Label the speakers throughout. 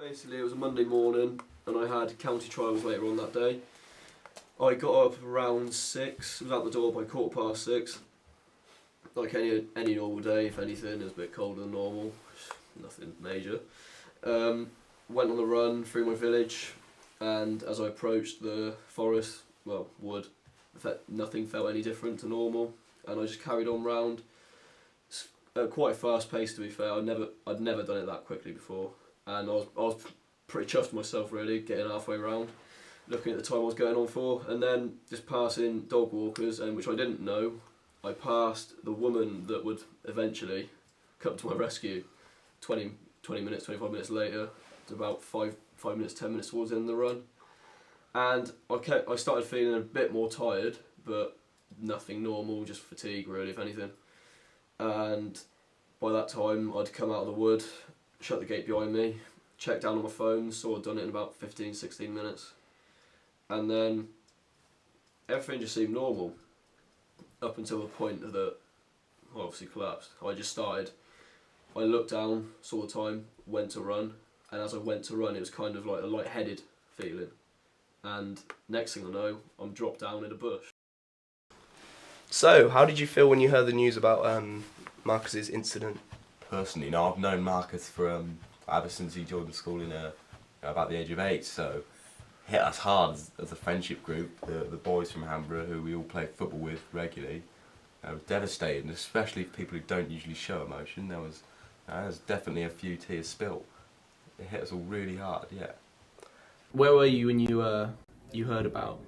Speaker 1: basically it was a Monday morning and I had county trials later on that day. I got up around 6, was out the door by 6:15. Like any normal day, if anything, it was a bit colder than normal, nothing major. Went on a run through my village, and as I approached the forest, wood, nothing felt any different to normal, and I just carried on round. At quite a fast pace, to be fair. I'd never done it that quickly before, and I was pretty chuffed with myself really, getting halfway round, looking at the time I was going on for, and then just passing dog walkers, and which I didn't know, I passed the woman that would eventually come to my rescue 25 minutes later, to about 5 minutes, 10 minutes towards the end of the run. And I started feeling a bit more tired, but nothing normal, just fatigue really, if anything. And by that time I'd come out of the wood, shut the gate behind me, checked down on my phone, saw I'd done it in about 15-16 minutes. And then everything just seemed normal, up until the point that I obviously collapsed. I looked down, saw the time, went to run, and as I went to run it was kind of like a light-headed feeling. And next thing I know, I'm dropped down in a bush.
Speaker 2: So, how did you feel when you heard the news about Marcus's incident?
Speaker 3: Personally, I've known Marcus for ever since he joined the school in about the age of 8, so it hit us hard as a friendship group. The boys from Hamborough, who we all play football with regularly, was devastated, and especially for people who don't usually show emotion. There was definitely a few tears spilt. It hit us all really hard, yeah.
Speaker 2: Where were you when you heard about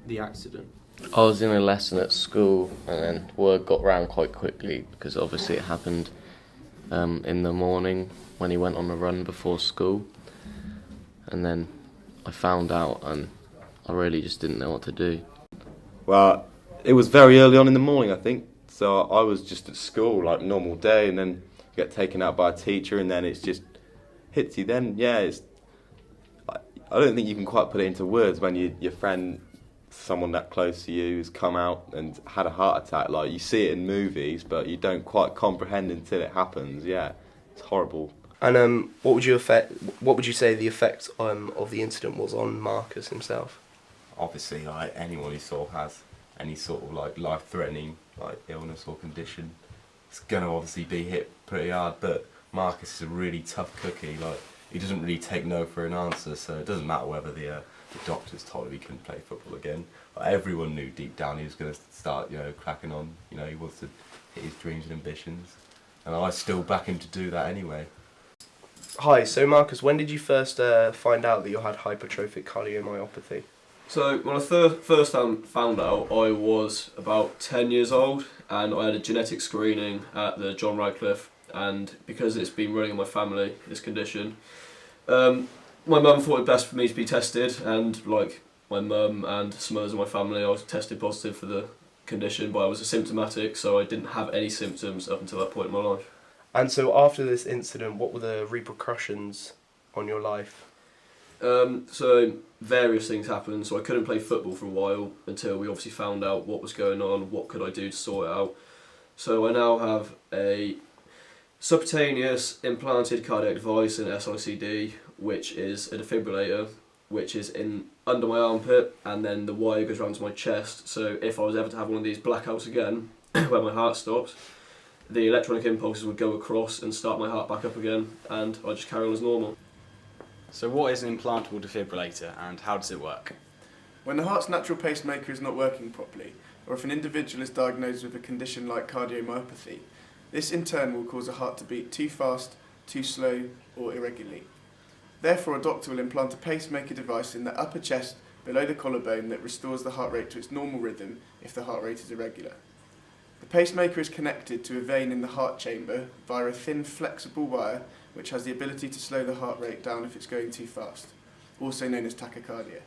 Speaker 2: the accident?
Speaker 4: I was in a lesson at school, and then word got round quite quickly because obviously it happened in the morning when he went on a run before school, and then I found out and I really just didn't know what to do.
Speaker 3: Well, it was very early on in the morning, I think, so I was just at school like normal day, and then you get taken out by a teacher, and then it's just hits you. Then I don't think you can quite put it into words when your friend, someone that close to you, has come out and had a heart attack. Like, you see it in movies, but you don't quite comprehend until it happens. Yeah, it's horrible.
Speaker 2: And what would you say the effect of the incident was on Marcus himself?
Speaker 3: Obviously, like anyone who sort of has any sort of like life-threatening like illness or condition, it's gonna obviously be hit pretty hard. But Marcus is a really tough cookie. Like, he doesn't really take no for an answer, so it doesn't matter whether the doctors told him he couldn't play football again. But everyone knew deep down he was going to start, cracking on. He wants to hit his dreams and ambitions, and I still back him to do that anyway.
Speaker 2: Hi, so Marcus, when did you first find out that you had hypertrophic cardiomyopathy?
Speaker 1: So when I first found out, I was about 10 years old, and I had a genetic screening at the John Radcliffe, and because it's been running in my family, this condition, my mum thought it best for me to be tested, and like my mum and some others in my family, I was tested positive for the condition, but I was asymptomatic, so I didn't have any symptoms up until that point in my life.
Speaker 2: And so after this incident, what were the repercussions on your life?
Speaker 1: So various things happened, so I couldn't play football for a while until we obviously found out what was going on, what could I do to sort it out. So I now have a subcutaneous implanted cardiac device, an SICD, which is a defibrillator, which is under my armpit, and then the wire goes around to my chest, so if I was ever to have one of these blackouts again, where my heart stops, the electronic impulses would go across and start my heart back up again, and I just carry on as normal.
Speaker 5: So what is an implantable defibrillator, and how does it work?
Speaker 6: When the heart's natural pacemaker is not working properly, or if an individual is diagnosed with a condition like cardiomyopathy, this in turn will cause a heart to beat too fast, too slow, or irregularly. Therefore, a doctor will implant a pacemaker device in the upper chest below the collarbone that restores the heart rate to its normal rhythm if the heart rate is irregular. The pacemaker is connected to a vein in the heart chamber via a thin, flexible wire which has the ability to slow the heart rate down if it's going too fast, also known as tachycardia.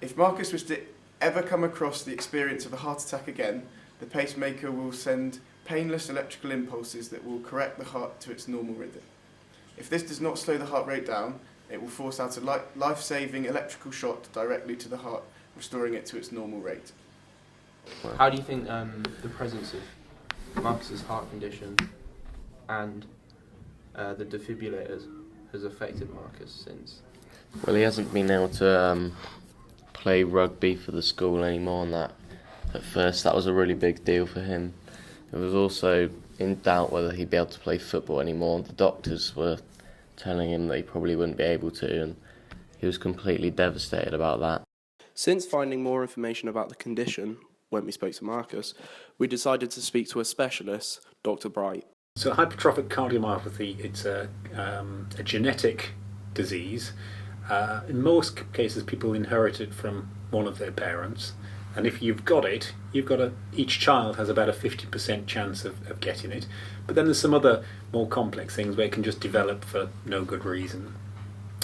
Speaker 6: If Marcus was to ever come across the experience of a heart attack again, the pacemaker will send painless electrical impulses that will correct the heart to its normal rhythm. If this does not slow the heart rate down, it will force out a life-saving electrical shot directly to the heart, restoring it to its normal rate.
Speaker 2: How do you think the presence of Marcus's heart condition and the defibrillators
Speaker 7: has affected Marcus since?
Speaker 4: Well, he hasn't been able to play rugby for the school anymore, and that at first that was a really big deal for him. It was also in doubt whether he'd be able to play football anymore. The doctors were telling him that he probably wouldn't be able to, and he was completely devastated about that.
Speaker 2: Since finding more information about the condition, when we spoke to Marcus, we decided to speak to a specialist, Dr. Bright.
Speaker 8: So hypertrophic cardiomyopathy, it's a genetic disease. In most cases, people inherit it from one of their parents. And if you've got it, each child has about a 50% chance of getting it. But then there's some other more complex things where it can just develop for no good reason.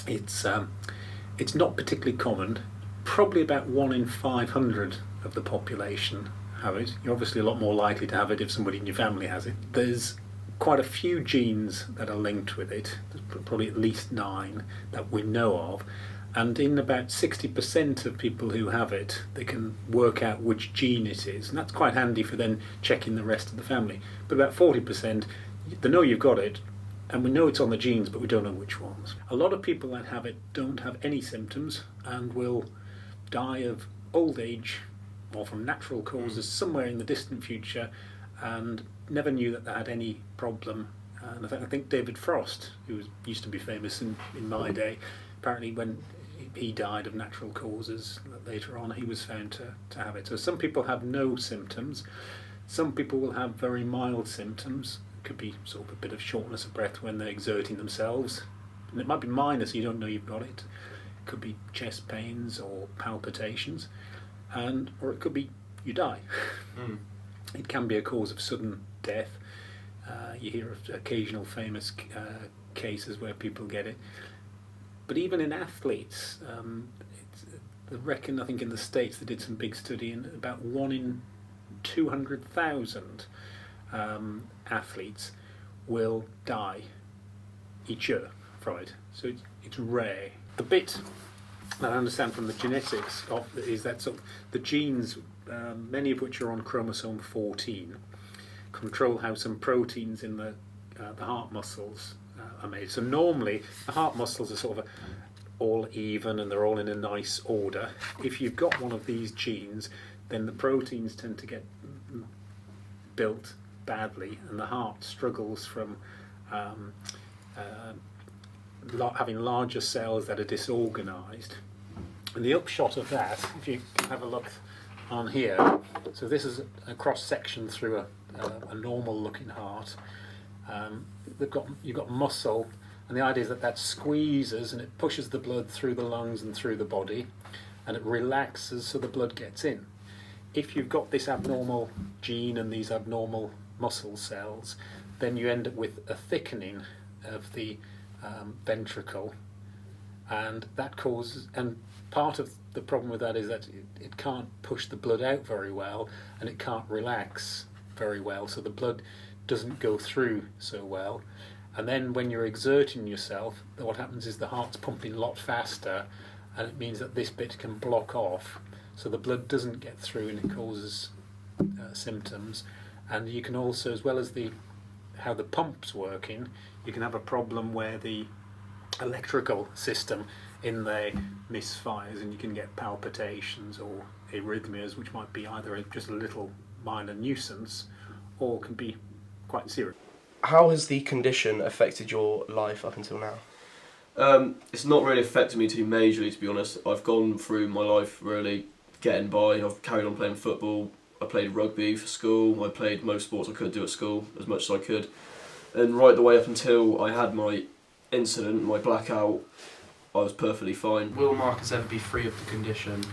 Speaker 8: It's not particularly common. Probably about 1 in 500 of the population have it. You're obviously a lot more likely to have it if somebody in your family has it. There's quite a few genes that are linked with it. There's probably at least 9 that we know of. And in about 60% of people who have it, they can work out which gene it is. And that's quite handy for then checking the rest of the family. But about 40%, they know you've got it, and we know it's on the genes, but we don't know which ones. A lot of people that have it don't have any symptoms and will die of old age or from natural causes somewhere in the distant future, and never knew that they had any problem. And I think David Frost, who used to be famous in my day, apparently when he died of natural causes later on, he was found to have it. So some people have no symptoms. Some people will have very mild symptoms. It could be sort of a bit of shortness of breath when they're exerting themselves. And it might be minor, so you don't know you've got it. It could be chest pains or palpitations. Or it could be you die. It can be a cause of sudden death. You hear of occasional famous cases where people get it. But even in athletes, they reckon, I think in the States they did some big study, and about 1 in 200,000 athletes will die each year from it. So it's rare. The bit that I understand from the genetics is that sort of the genes, many of which are on chromosome 14, control how some proteins in the heart muscles are made. So normally the heart muscles are sort of all even and they're all in a nice order. If you've got one of these genes, then the proteins tend to get built badly, and the heart struggles from having larger cells that are disorganized. And the upshot of that, if you have a look on here, so this is a cross section through a normal looking heart. You've got muscle, and the idea is that squeezes and it pushes the blood through the lungs and through the body, and it relaxes so the blood gets in. If you've got this abnormal gene and these abnormal muscle cells, then you end up with a thickening of the ventricle, and that causes, and part of the problem with that is that it can't push the blood out very well, and it can't relax very well, so the blood doesn't go through so well. And then when you're exerting yourself, what happens is the heart's pumping a lot faster, and it means that this bit can block off, so the blood doesn't get through, and it causes symptoms. And you can also, as well as how the pump's working, you can have a problem where the electrical system in there misfires, and you can get palpitations or arrhythmias, which might be either just a little minor nuisance or can be quite serious.
Speaker 2: How has the condition affected your life up until now?
Speaker 1: It's not really affected me too majorly, to be honest. I've gone through my life really getting by. I've carried on playing football. I played rugby for school. I played most sports I could do at school as much as I could. And right the way up until I had my incident, my blackout, I was perfectly fine.
Speaker 2: Will Marcus ever be free of the condition?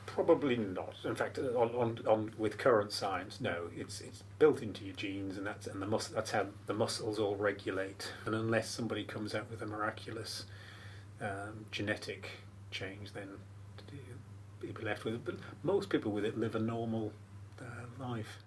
Speaker 8: Probably not. In fact, with current science, no. It's built into your genes, and that's how the muscles all regulate. And unless somebody comes out with a miraculous genetic change, then you'll be left with it. But most people with it live a normal life.